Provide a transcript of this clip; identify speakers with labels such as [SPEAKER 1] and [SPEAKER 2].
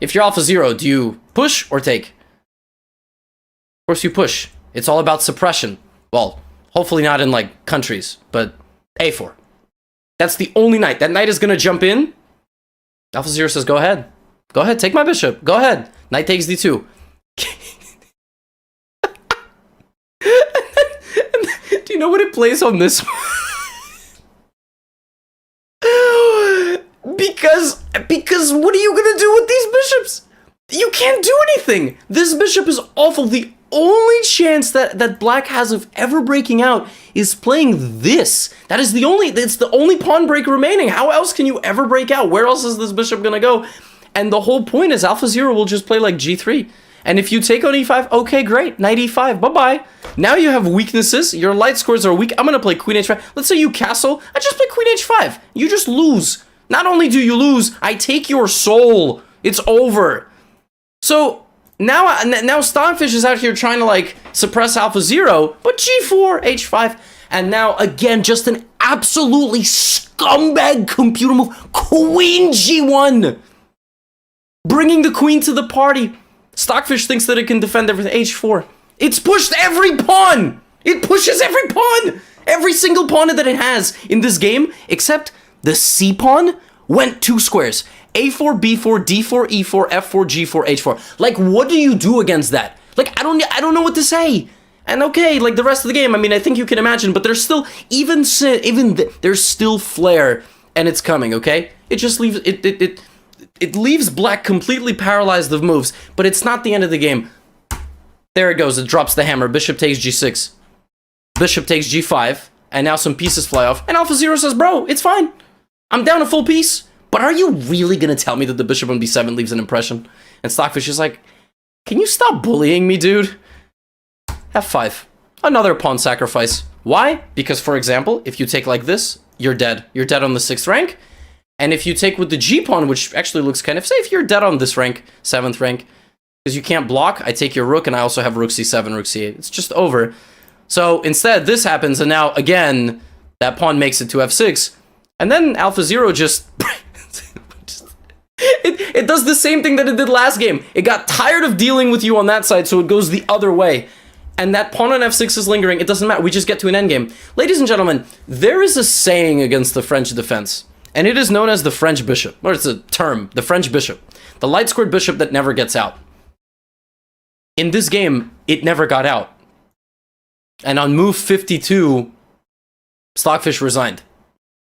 [SPEAKER 1] If you're Alpha Zero, do you push or take? Of course you push. It's all about suppression. Well, hopefully not in, like, countries, but A4. That's the only knight. That knight is going to jump in. Alpha Zero says, go ahead. Go ahead, take my bishop. Go ahead. Knight takes D2. Do you know what it plays on this one? Because what are you gonna do with these bishops? You can't do anything. This bishop is awful. The only chance that black has of ever breaking out is playing this. It's the only pawn break remaining. How else can you ever break out? Where else is this bishop gonna go? And the whole point is Alpha Zero will just play like G3. And if you take on E5, okay, great. Knight E5, bye-bye. Now you have weaknesses. Your light scores are weak. I'm gonna play Queen H5. Let's say you castle. I just play Queen H5. You just lose. Not only do you lose, I take your soul. It's over. So now Stockfish is out here trying to like suppress Alpha Zero, but G4, H5, and now again just an absolutely scumbag computer move. Queen G1, bringing the queen to the party. Stockfish thinks that it can defend everything. H4. It's pushed every pawn. It pushes every pawn. Every single pawn that it has in this game, except the C pawn went 2 squares. A4, B4, D4, E4, F4, G4, H4. Like, what do you do against that? Like, I don't know what to say. And okay, like the rest of the game, I mean, I think you can imagine, but there's still there's still flair, and it's coming. Okay, it just leaves it leaves black completely paralyzed of moves, but it's not the end of the game. There it goes. It drops the hammer. Bishop takes G6. Bishop takes G5, and now some pieces fly off. And Alpha Zero says, "Bro, it's fine. I'm down a full piece." But are you really gonna tell me that the bishop on B7 leaves an impression? And Stockfish is like, "Can you stop bullying me, dude?" F5. Another pawn sacrifice. Why? Because, for example, if you take like this, you're dead. You're dead on the 6th rank. And if you take with the G pawn, which actually looks kind of safe, you're dead on this rank, 7th rank. Because you can't block, I take your rook, and I also have rook C7, rook C8. It's just over. So instead, this happens, and now, again, that pawn makes it to F6. And then Alpha Zero just... it does the same thing that it did last game. It got tired of dealing with you on that side, so it goes the other way. And that pawn on F6 is lingering. It doesn't matter. We just get to an endgame. Ladies and gentlemen, there is a saying against the French defense. And it is known as the French bishop. Or it's a term. The French bishop. The light-squared bishop that never gets out. In this game, it never got out. And on move 52, Stockfish resigned.